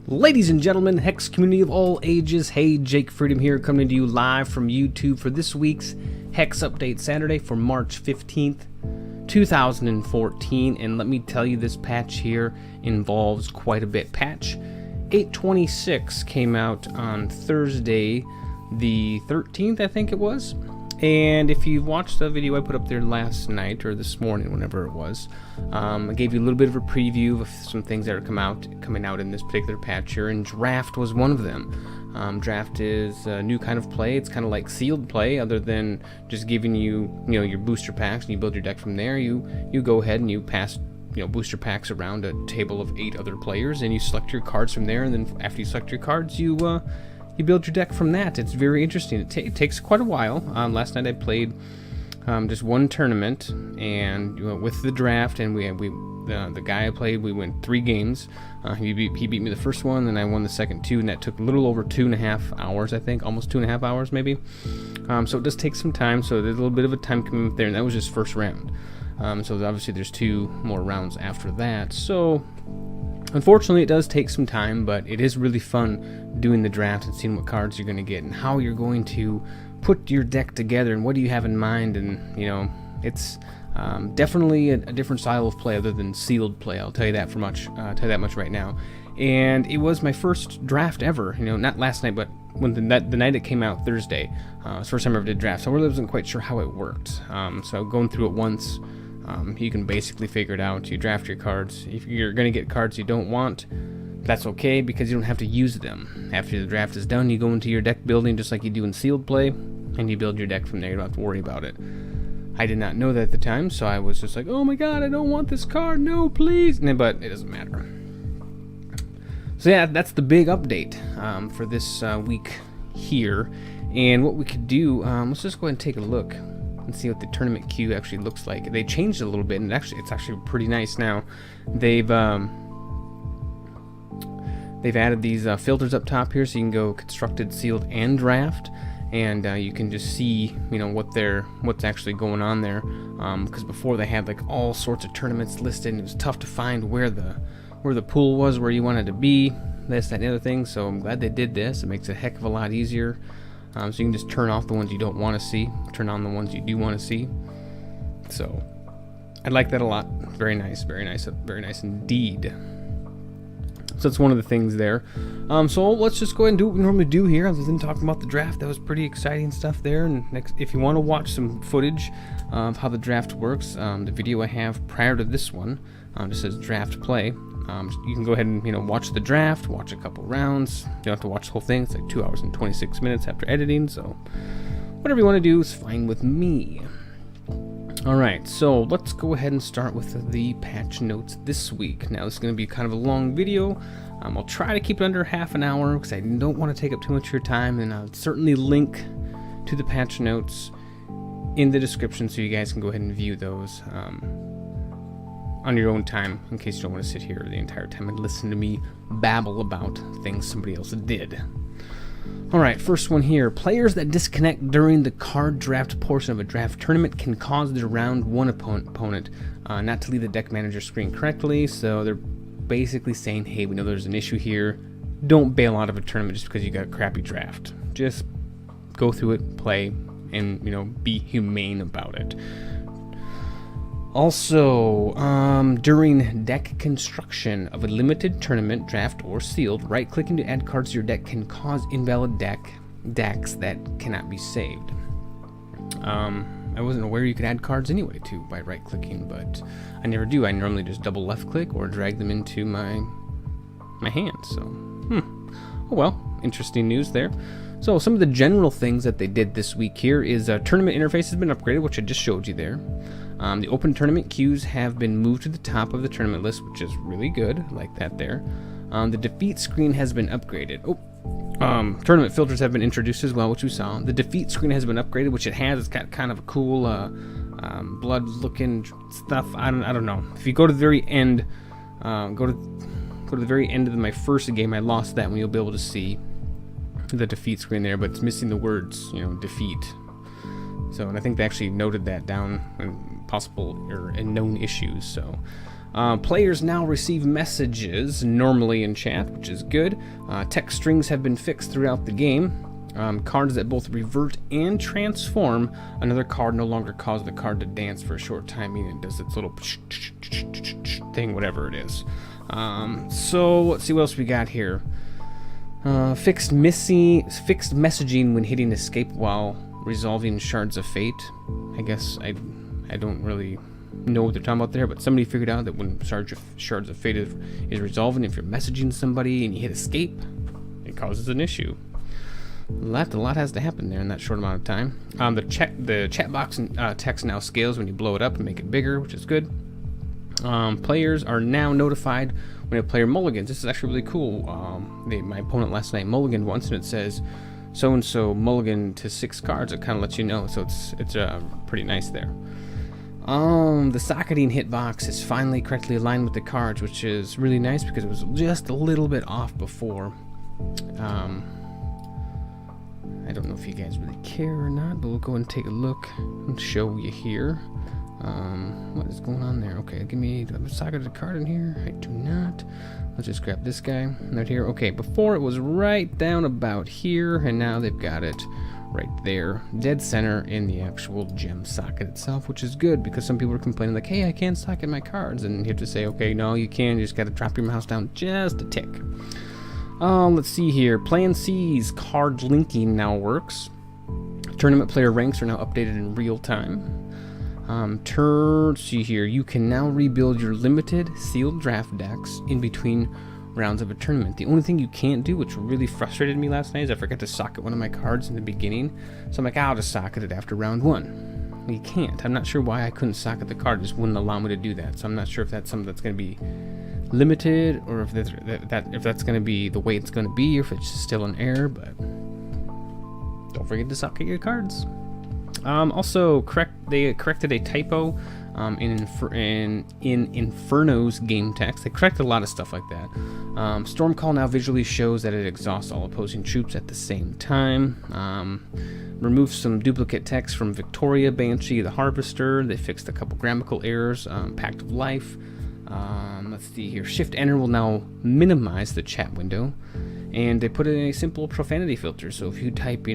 Ladies and gentlemen, Hex community of all ages, hey, Jake Freedom here, coming to you live from YouTube for this week's Hex Update Saturday for March 15th, 2014, and let me tell you, this patch here involves quite a bit. Patch 826 came out on Thursday, the 13th, I think it was, and if you've watched the video I put up there last night, or this morning, whenever it was, I gave you a little bit of a preview of some things that are coming out in this particular patch here, and Draft was one of them. Draft is a new kind of play. It's kind of like sealed play, other than just giving you, your booster packs, and you build your deck from there. You go ahead and you pass, booster packs around a table of 8 other players, and you select your cards from there, and then after you select your cards, you build your deck from that. It's very interesting. It takes quite a while. Last night I played just one tournament, and with the draft, and the guy I played, we went 3 games. He beat me the first one, and I won the second 2, and that took a little over 2.5 hours, I think, almost 2.5 hours maybe. So it does take some time. So there's a little bit of a time commitment there, and that was just first round. So obviously there's 2 more rounds after that. So unfortunately, it does take some time, but it is really fun doing the draft and seeing what cards you're going to get and how you're going to put your deck together and what do you have in mind. And it's definitely a different style of play other than sealed play. I'll tell you that much right now. And it was my first draft ever. Not last night, but when the night it came out, Thursday. It was the first time I ever did draft, so I really wasn't quite sure how it worked. So going through it once. You can basically figure it out. You draft your cards. If you're going to get cards you don't want, that's okay, because you don't have to use them. After the draft is done, you go into your deck building just like you do in sealed play, and you build your deck from there. You don't have to worry about it. I did not know that at the time, so I was just like, oh my god, I don't want this card, no please. But it doesn't matter. So yeah, that's the big update for this week here. And what we could do, let's just go ahead and take a look and see what the tournament queue actually looks like. They changed it a little bit, and it's actually pretty nice now. They've added these filters up top here, so you can go constructed, sealed, and draft, and you can just see what's actually going on there. Because before they had like all sorts of tournaments listed, and it was tough to find where the pool was, where you wanted to be, this, that, and the other thing. So I'm glad they did this. It makes it a heck of a lot easier. So you can just turn off the ones you don't want to see, turn on the ones you do want to see. So I like that a lot. Very nice, very nice, very nice indeed. So that's one of the things there. So let's just go ahead and do what we normally do here. Other than talking about the draft, that was pretty exciting stuff there. And next, if you want to watch some footage of how the draft works, the video I have prior to this one just says draft play. You can go ahead and watch the draft, watch a couple rounds. You don't have to watch the whole thing. It's like 2 hours and 26 minutes after editing. So whatever you want to do is fine with me. Alright, so let's go ahead and start with the patch notes this week. Now, this is going to be kind of a long video. I'll try to keep it under half an hour because I don't want to take up too much of your time, and I'll certainly link to the patch notes in the description so you guys can go ahead and view those on your own time, in case you don't want to sit here the entire time and listen to me babble about things somebody else did. Alright, first one here. Players that disconnect during the card draft portion of a draft tournament can cause their round 1 opponent not to leave the deck manager screen correctly. So they're basically saying, hey, we know there's an issue here. Don't bail out of a tournament just because you got a crappy draft. Just go through it, play, and be humane about it. Also, during deck construction of a limited tournament, draft, or sealed, right-clicking to add cards to your deck can cause invalid decks that cannot be saved. I wasn't aware you could add cards anyway, too, by right-clicking, but I never do. I normally just double left-click or drag them into my hand, so, oh well, interesting news there. So, some of the general things that they did this week here is tournament interface has been upgraded, which I just showed you there. The open tournament queues have been moved to the top of the tournament list, which is really good. I like that there. The defeat screen has been upgraded. Tournament filters have been introduced as well, which we saw. The defeat screen has been upgraded, which it has. It's got kind of a cool blood-looking stuff. I don't know. If you go to the very end, go to the very end of my first game, I lost that one. You'll be able to see the defeat screen there, but it's missing the words, defeat. So, and I think they actually noted that down in possible or in known issues. So, Players now receive messages normally in chat, which is good. Text strings have been fixed throughout the game. Cards that both revert and transform another card no longer cause the card to dance for a short time, meaning it does its little thing, whatever it is. So let's see what else we got here. Fixed messaging when hitting escape while resolving Shards of Fate. I guess I don't really know what they're talking about there, but somebody figured out that when Shards of Fate is resolving, if you're messaging somebody and you hit escape, it causes an issue. A lot has to happen there in that short amount of time. The chat box text now scales when you blow it up and make it bigger, which is good. Players are now notified when a player mulligans. This is actually really cool. My opponent last night mulliganed once, and it says so and so mulligan to 6 cards. It kind of lets you know, so it's pretty nice there. The socketing hitbox is finally correctly aligned with the cards, which is really nice because it was just a little bit off before. I don't know if you guys really care or not, but we'll go and take a look and show you here. What is going on there? Okay, do I have a socketed card in here? I do not. Let's just grab this guy right here. Okay, before it was right down about here, and now they've got it right there, dead center in the actual gem socket itself, which is good because some people are complaining like, hey, I can't socket my cards, and you have to say, okay, no, you can. You just got to drop your mouse down just a tick. Let's see here. Plan C's card linking now works. Tournament player ranks are now updated in real time. Let's see here. You can now rebuild your limited sealed draft decks in between rounds of a tournament. The only thing you can't do, which really frustrated me last night, is I forgot to socket one of my cards in the beginning. So I'm like, I'll just socket it after round 1. You can't. I'm not sure why I couldn't socket the card. It just wouldn't allow me to do that. So I'm not sure if that's something that's going to be limited, or if that's going to be the way it's going to be, or if it's still an error. But don't forget to socket your cards. Also, they corrected a typo in Inferno's game text. They corrected a lot of stuff like that. Stormcall now visually shows that it exhausts all opposing troops at the same time. Removed some duplicate text from Victoria, Banshee, the Harvester. They fixed a couple grammatical errors. Pact of Life. Let's see here. Shift Enter will now minimize the chat window, and they put in a simple profanity filter. So if you type,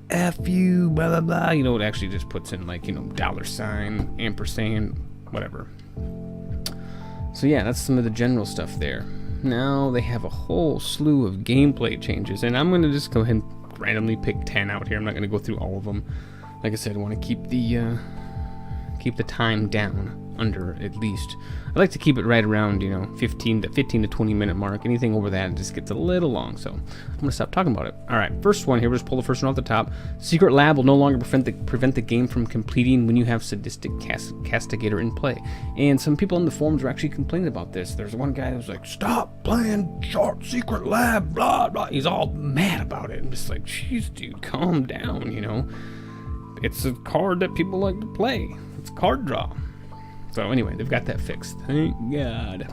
F you, blah blah blah, it actually just puts in like, $, ampersand, whatever. So yeah, that's some of the general stuff there. Now they have a whole slew of gameplay changes, and I'm gonna just go ahead and randomly pick 10 out here. I'm not gonna go through all of them. Like I said, I want to keep the time down under at least. I like to keep it right around 15 to 20 minute mark. Anything over that, it just gets a little long, so I'm gonna stop talking about it. All right, first one here, we'll just pull the first one off the top. Secret Lab will no longer prevent the game from completing when you have Sadistic Castigator in play. And some people in the forums were actually complaining about this. There's one guy that was like, stop playing short Secret Lab, blah blah. He's all mad about it. I'm just like, jeez dude, calm down. It's a card that people like to play. It's card draw. So anyway, they've got that fixed. Thank God.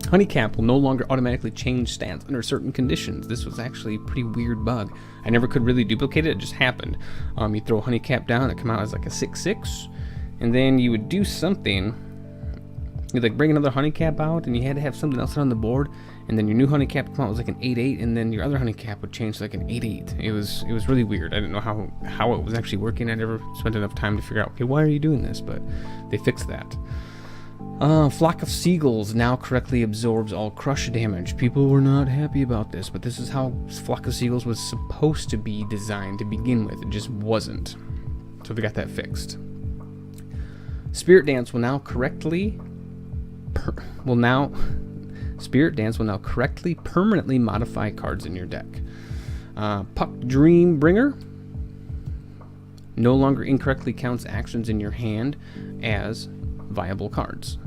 Honeycap will no longer automatically change stats under certain conditions. This was actually a pretty weird bug. I never could really duplicate it. It just happened. You throw Honeycap down, it come out as like a 6/6, and then you would do something. You'd like bring another Honeycap out, and you had to have something else on the board, and then your new Honeycap come out was like an 8/8, and then your other Honeycap would change to like an 8/8. It was really weird. I didn't know how it was actually working. I never spent enough time to figure out, okay, why are you doing this? But they fixed that. Flock of Seagulls now correctly absorbs all crush damage. People were not happy about this, but this is how Flock of Seagulls was supposed to be designed to begin with. It just wasn't. So we got that fixed. Spirit Dance will now correctly permanently modify cards in your deck. Puck Dream Bringer no longer incorrectly counts actions in your hand as viable cards.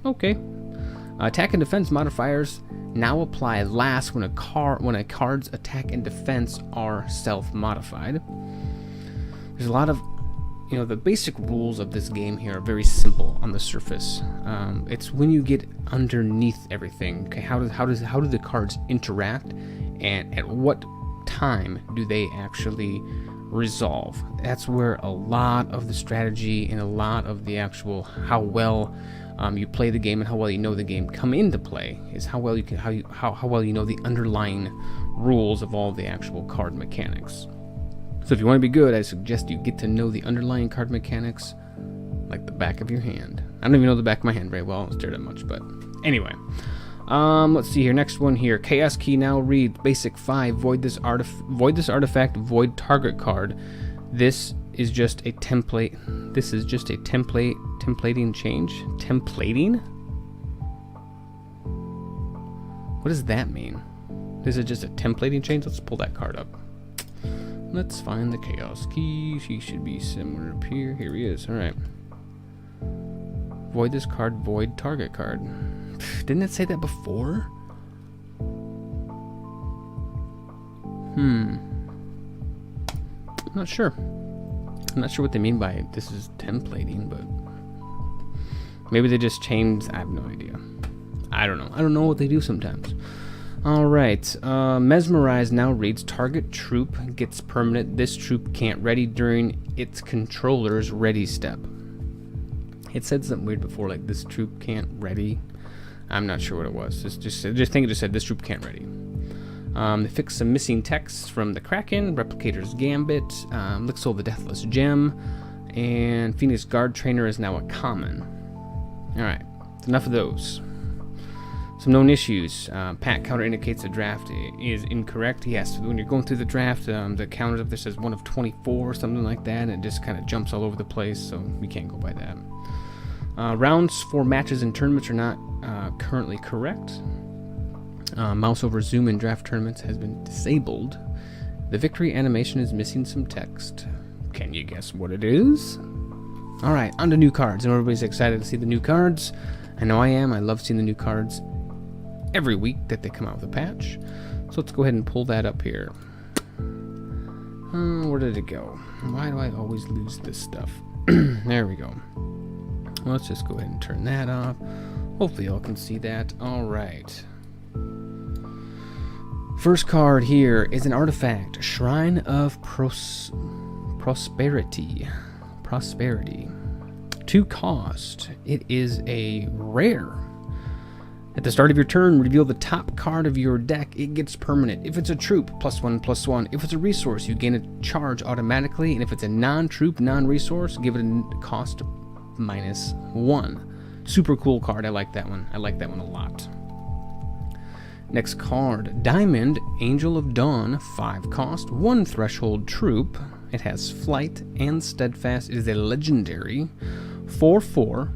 Okay. Attack and defense modifiers now apply last when a card's attack and defense are self-modified. There's a lot of the basic rules of this game here are very simple on the surface. It's when you get underneath everything. Okay, how do the cards interact, and at what time do they actually resolve. That's where a lot of the strategy and a lot of the actual how well you play the game and how well you know the game come into play. Is how well you can how well you know the underlying rules of all the actual card mechanics. So if you want to be good, I suggest you get to know the underlying card mechanics like the back of your hand. I don't even know the back of my hand very well. I don't stare that much, but anyway. Let's see here. Next one here. Chaos Key now reads basic 5. Void this artifact. Void target card. This is just a template. This is just a templating change. Templating? What does that mean? This is just a templating change. Let's pull that card up. Let's find the Chaos Key. He should be somewhere up here. Here he is. All right. Void this card. Void target card. Didn't it say that before? I'm not sure. I'm not sure what they mean by this is templating, but maybe they just changed. I have no idea. I don't know. I don't know what they do sometimes. All right. Mesmerize now reads target troop gets permanent. This troop can't ready during its controller's ready step. It said something weird before, like this troop can't ready. I'm not sure what it was. Just think it just said this troop can't ready. They fixed some missing texts from the Kraken, Replicator's Gambit, Lixol the Deathless Gem, and Phoenix Guard Trainer is now a common. Alright, enough of those. Some known issues. Pat counter indicates the draft is incorrect. Yes, when you're going through the draft, the counter up there says 1 of 24 or something like that, and it just kind of jumps all over the place, so we can't go by that. Rounds for matches and tournaments are not currently correct. Mouse over zoom in draft tournaments has been disabled. The victory animation is missing some text. Can you guess what it is? Alright, on to new cards. And everybody's excited to see the new cards. I know I am. I love seeing the new cards every week that they come out with a patch. So let's go ahead and pull that up here. Where did it go? Why do I always lose this stuff? There we go. Let's just go ahead and turn that off. Hopefully y'all can see that. Alright. First card here is an artifact. Shrine of Prosperity. 2 cost. It is a rare. At the start of your turn, reveal the top card of your deck. It gets permanent. If it's a troop, +1/+1. If it's a resource, you gain a charge automatically. And if it's a non-troop, non-resource, give it a cost -1. Super cool card. I like that one. I like that one a lot. Next card, Diamond, Angel of Dawn, 5 cost, 1 threshold troop. It has flight and steadfast. It is a legendary, 4/4.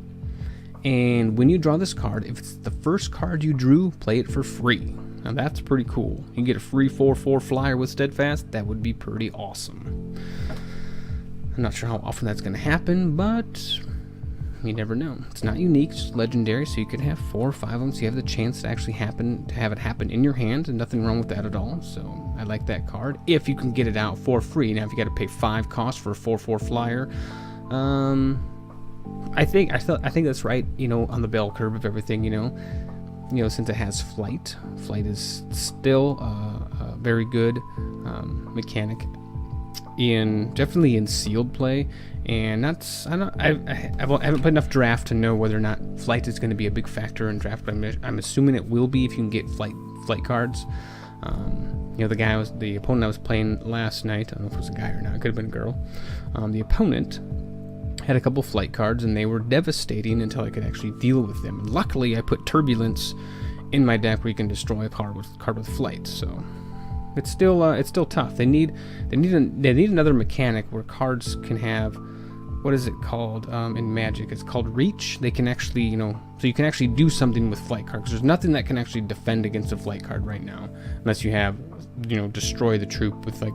And when you draw this card, if it's the first card you drew, play it for free. Now that's pretty cool. You can get a free 4/4 flyer with steadfast. That would be pretty awesome. I'm not sure how often that's going to happen, but you never know. It's not unique, it's legendary, so you could have 4 or 5 of them, so you have the chance to actually have it happen in your hand, and nothing wrong with that at all. So I like that card. If you can get it out for free. Now, if you got to pay 5 cost for a 4/4 flyer, I think that's right. You know, on the bell curve of everything. You know, since it has flight is still a very good mechanic. Definitely in sealed play, and I haven't played enough draft to know whether or not flight is going to be a big factor in draft, but I'm assuming it will be if you can get flight cards. You know, the opponent I was playing last night, I don't know if it was a guy or not, it could have been a girl. The opponent had a couple flight cards, and they were devastating until I could actually deal with them. And luckily, I put Turbulence in my deck where you can destroy a card with flight. So it's still tough. They need another mechanic where cards can have, what is it called in Magic? It's called Reach. They can actually, so you can actually do something with flight cards. There's nothing that can actually defend against a flight card right now, unless you have, destroy the troop with a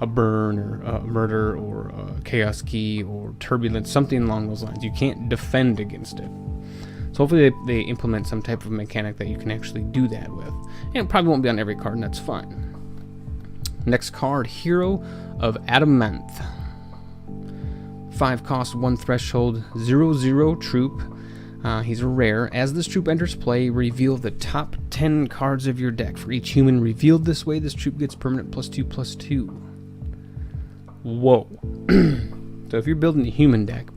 burn or a murder or a chaos key or turbulence, something along those lines. You can't defend against it. So hopefully they implement some type of mechanic that you can actually do that with. And it probably won't be on every card, and that's fine. Next card, Hero of Adamanthe. 5 cost, 1 threshold, 0/0 troop. He's a rare. As this troop enters play, reveal the top 10 cards of your deck. For each human revealed this way, this troop gets permanent +2/+2. Whoa. So if you're building a human deck,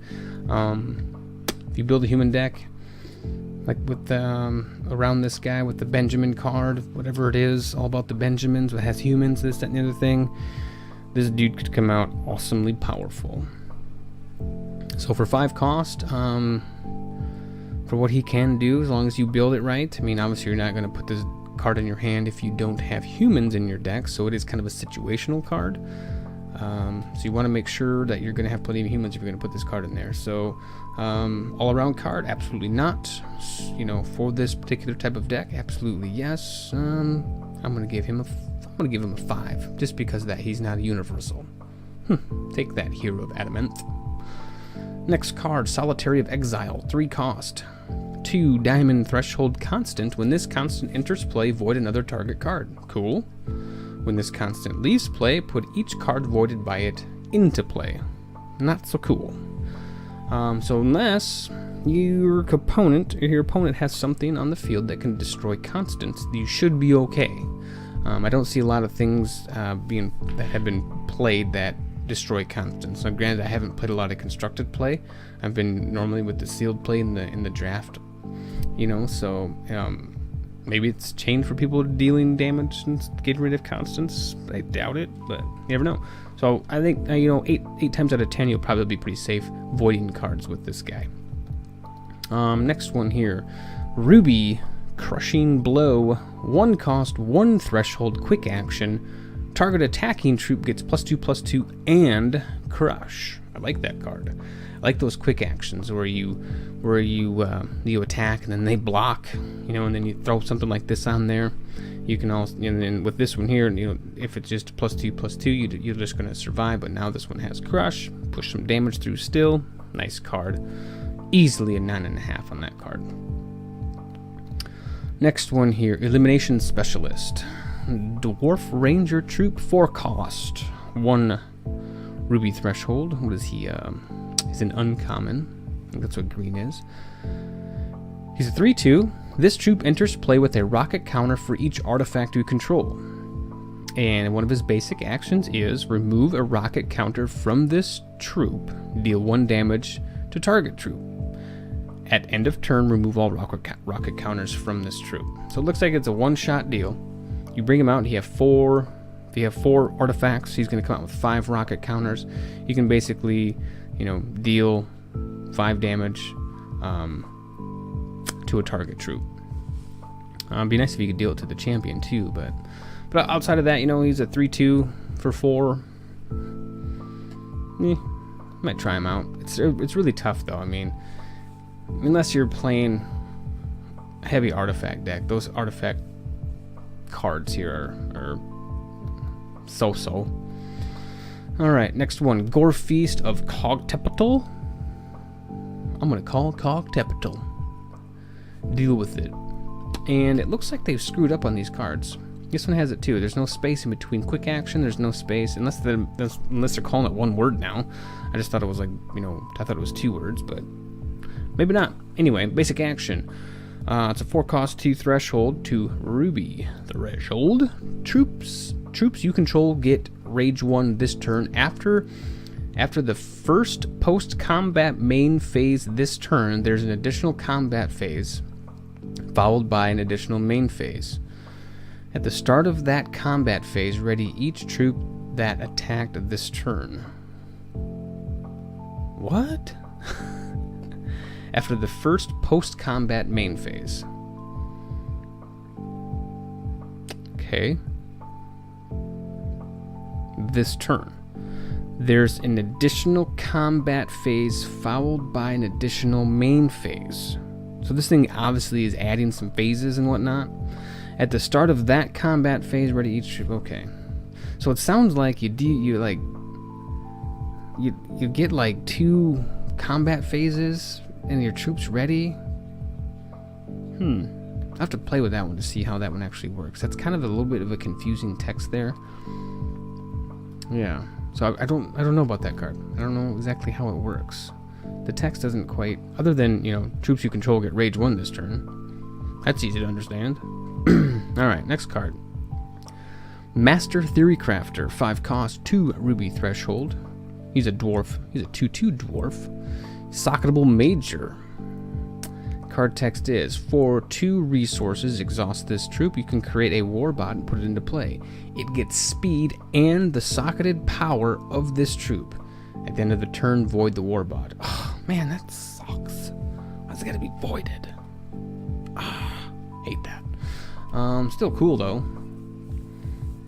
if you build a human deck, like with around this guy with the Benjamin card, whatever it is, all about the Benjamins, it has humans, this, that, and the other thing, this dude could come out awesomely powerful. So for 5 cost, for what he can do, as long as you build it right, I mean, obviously you're not going to put this card in your hand if you don't have humans in your deck, so it is kind of a situational card. So you want to make sure that you're going to have plenty of humans if you're going to put this card in there. So all-around card, absolutely not. You know, for this particular type of deck, absolutely yes. I'm going to give him a 5, just because of that he's not a universal. Take that, Hero of Adamant. Next card, Solitaire of Exile, 3 cost. 2 diamond threshold constant. When this constant enters play, void another target card. Cool. When this constant leaves play, put each card voided by it into play. Not so cool. So unless your opponent has something on the field that can destroy constants, you should be okay. I don't see a lot of things that have been played that destroy constants. Now, granted, I haven't played a lot of constructed play. I've been normally with the sealed play in the draft. You know, so maybe it's changed for people dealing damage and getting rid of constants. I doubt it, but you never know. So I think, you know, 8 times out of 10, you'll probably be pretty safe voiding cards with this guy. Next one here, Ruby, Crushing Blow, 1 cost, 1 threshold, quick action. Target attacking troop gets +2/+2 and crush. I like that card. I like those quick actions where you attack and then they block, you know, and then you throw something like this on there. You can also, and then with this one here, you know, if it's just +2/+2, you're just going to survive. But now this one has crush, push some damage through still. Nice card. Easily a 9.5 on that card. Next one here, Elimination Specialist. Dwarf Ranger troop, 4 cost, 1 ruby threshold. What is he? He's an uncommon. I think that's what green is. He's a 3/2. This troop enters play with a rocket counter for each artifact you control. And one of his basic actions is remove a rocket counter from this troop. Deal 1 damage to target troop. At end of turn, remove all rocket counters from this troop. So it looks like it's a one-shot deal. You bring him out, and if you have 4 artifacts, he's going to come out with 5 rocket counters. You can basically, you know, deal 5 damage to a target troop. It'd be nice if you could deal it to the champion too, but outside of that, you know, he's a 3/2 for 4. Might try him out. It's really tough though. I mean, unless you're playing a heavy artifact deck, those artifact cards here are so-so. Alright, next one. Gore Feast of Cog. I'm going to call Cog. Deal with it. And it looks like they've screwed up on these cards. This one has it too. There's no space in between quick action. There's no space, unless they're calling it 1 word now. I just thought it was like, you know, I thought it was 2 words, but maybe not. Anyway, basic action. It's a 4 cost, 2 threshold, 2 ruby threshold. Troops you control get rage 1 this turn. After the first post-combat main phase this turn, there's an additional combat phase, followed by an additional main phase. At the start of that combat phase, ready each troop that attacked this turn. What? After the first post-combat main phase. Okay. This turn. There's an additional combat phase followed by an additional main phase. So this thing obviously is adding some phases and whatnot. At the start of that combat phase, ready each troop. Okay. So it sounds like you get like 2 combat phases and your troops ready. I have to play with that one to see how that one actually works. That's kind of a little bit of a confusing text there. Yeah. So I don't know about that card. I don't know exactly how it works. The text doesn't quite, other than, you know, troops you control get rage 1 this turn. That's easy to understand. Alright, next card. Master Theory Crafter, 5 cost, 2 ruby threshold. He's a dwarf. He's a 2/2 dwarf. Socketable Major. Card text is, for 2 resources, exhaust this troop, you can create a warbot and put it into play. It gets speed and the socketed power of this troop. At the end of the turn, void the warbot. Oh, man, that sucks. Why's it gotta be voided? Hate that. Still cool though.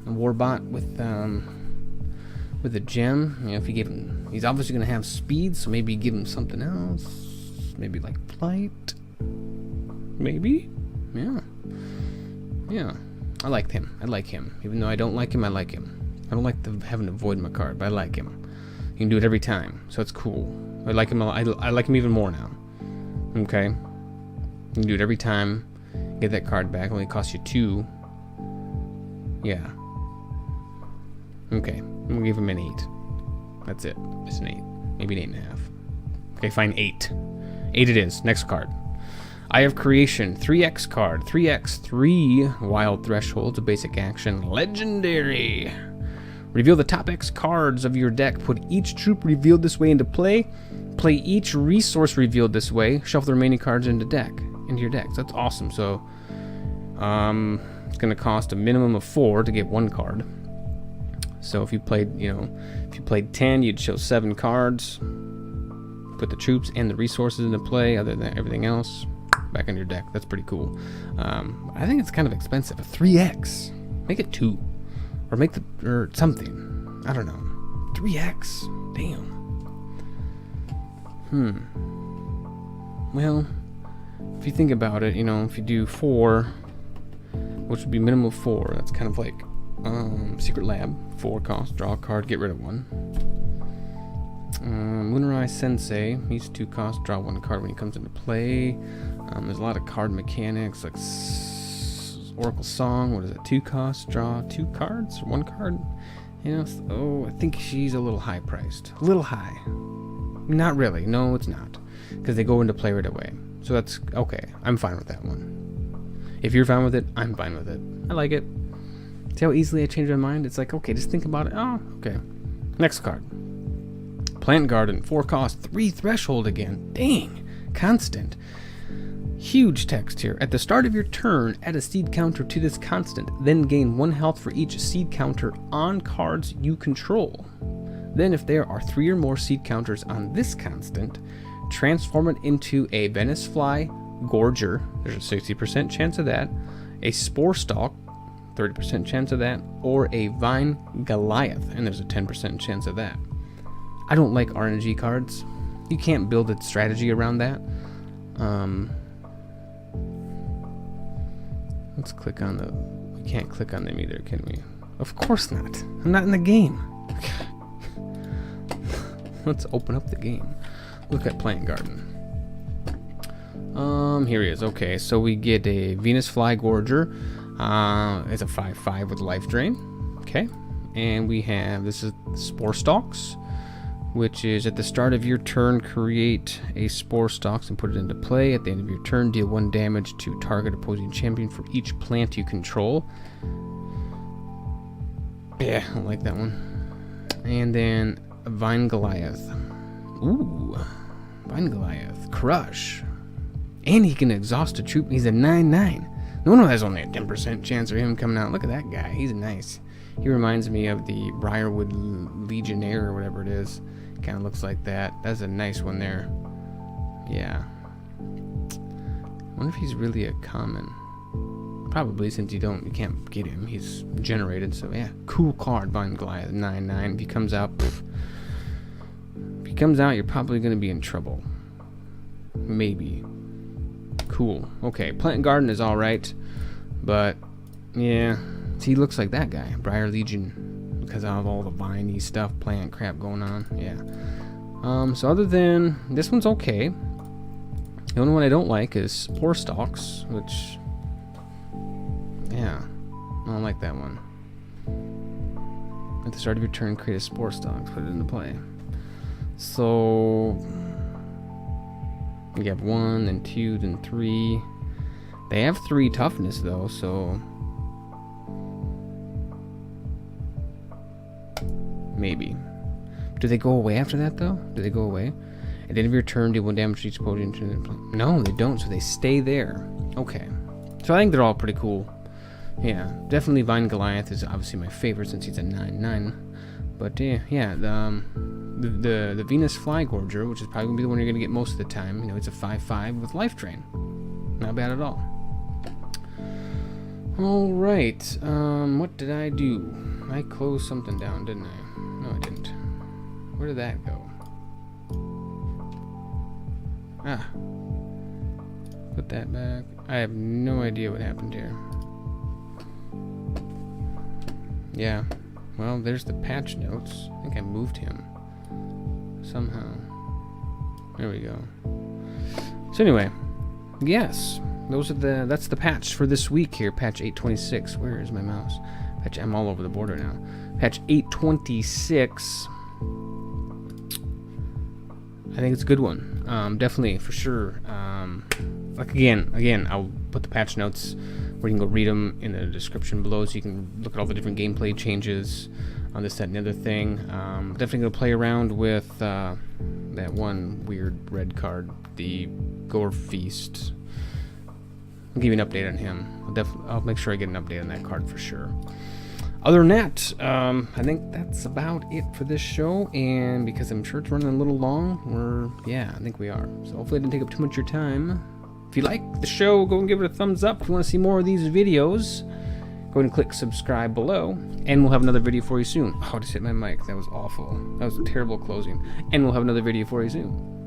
A warbot with a gem. You know, if you give him, he's obviously gonna have speed, so maybe give him something else. Maybe like flight. Maybe. Yeah. Yeah. I like him. Even though I don't like him, I like him. I don't like having to void my card, but I like him. You can do it every time, so it's cool. I like him. I like him even more now. Okay. You can do it every time. Get that card back. Only costs you 2. Yeah. Okay. I'm gonna give him an 8. That's it. Just an 8. Maybe an 8.5. Okay, fine. 8. 8 it is. Next card. Eye of Creation. 3x card. 3x. 3 wild thresholds. A basic action. Legendary. Reveal the top X cards of your deck. Put each troop revealed this way into play. Play each resource revealed this way. Shuffle the remaining cards into your deck. So that's awesome. So it's going to cost a minimum of 4 to get 1 card. So if you played, if you played 10, you'd show 7 cards. Put the troops and the resources into play. Other than everything else, back in your deck. That's pretty cool. I think it's kind of expensive. A 3x. Make it 2. Or something. I don't know. 3x. Damn. Well, if you think about it, if you do 4, which would be minimum of 4, that's kind of like Secret Lab. 4 cost, draw a card, get rid of 1. Moonrise Sensei, he's 2 cost, draw 1 card when he comes into play. There's a lot of card mechanics, like Oracle Song, what is it, 2 cost, draw 2 cards, or 1 card? I think she's a little high priced. A little high. Not really, no it's not. Because they go into play right away. So that's, okay, I'm fine with that one. If you're fine with it, I'm fine with it. I like it. See how easily I change my mind? It's like, okay, just think about it. Oh, okay. Next card. Plant Garden, 4 cost, 3 threshold again. Dang, constant. Huge text here. At the start of your turn, add a seed counter to this constant, then gain 1 health for each seed counter on cards you control. Then if there are 3 or more seed counters on this constant, transform it into a Venice Fly Gorger, there's a 60% chance of that, a Spore Stalk, 30% chance of that, or a Vine Goliath, and there's a 10% chance of that. I don't like RNG cards. You can't build a strategy around that. Let's click on we can't click on them either, can we? Of course not. I'm not in the game. Let's open up the game. Look at Plant Garden. Here he is. Okay, so we get a Venus Fly Gorger. It's a 5/5 with life drain. Okay, and we have, this is Spore Stalks, which is at the start of your turn, create a Spore Stalks and put it into play. At the end of your turn, deal 1 damage to target opposing champion for each plant you control. Yeah, I don't like that one. And then a Vine Goliath. Ooh, Vine Goliath. Crush. And he can exhaust a troop. He's a 9/9. No one has only a 10% chance of him coming out. Look at that guy. He's nice. He reminds me of the Briarwood Legionnaire or whatever it is. Kind of looks like that. That's a nice one there. Yeah. I wonder if he's really a common. Probably, since you can't get him. He's generated, so yeah. Cool card, Vine Goliath, 9/9. If he comes out, you're probably going to be in trouble. Maybe. Cool. Okay, Plant Garden is alright, but yeah. See, he looks like that guy, Briar Legion, because of all the viney stuff, plant crap going on. Yeah. So other than this one's okay. The only one I don't like is Spore Stalks, which, yeah, I don't like that one. At the start of your turn, create a Spore Stalks, put it into play. So you have 1, then 2, then 3. They have 3 toughness though, so Maybe. Do they go away after that, though? Do they go away? At the end of your turn, deal 1 damage to each opponent. No, they don't, so they stay there. Okay. So I think they're all pretty cool. Yeah, definitely Vine Goliath is obviously my favorite since he's a 9/9. But yeah, the Venus Flygorger, which is probably going to be the one you're going to get most of the time. You know, it's a 5/5 with Life Drain. Not bad at all. Alright, what did I do? I closed something down, didn't I? No, I didn't. Where did that go? Ah. Put that back. I have no idea what happened here. Yeah. Well, there's the patch notes. I think I moved him. Somehow. There we go. So anyway, yes. That's the patch for this week here. Patch 826. Where is my mouse? I'm all over the border now. Patch 826. I think it's a good one. Definitely, for sure. Like again, I'll put the patch notes where you can go read them in the description below, so you can look at all the different gameplay changes on this, that, and the other thing. Definitely gonna play around with that one weird red card, the Gore Feast. I'll give you an update on him. I'll make sure I get an update on that card for sure. Other than that, I think that's about it for this show, and because I'm sure it's running a little long, I think we are. So hopefully I didn't take up too much of your time. If you like the show, go and give it a thumbs up. If you want to see more of these videos, go ahead and click subscribe below, and we'll have another video for you soon. Oh, I just hit my mic. That was awful. That was a terrible closing. And we'll have another video for you soon.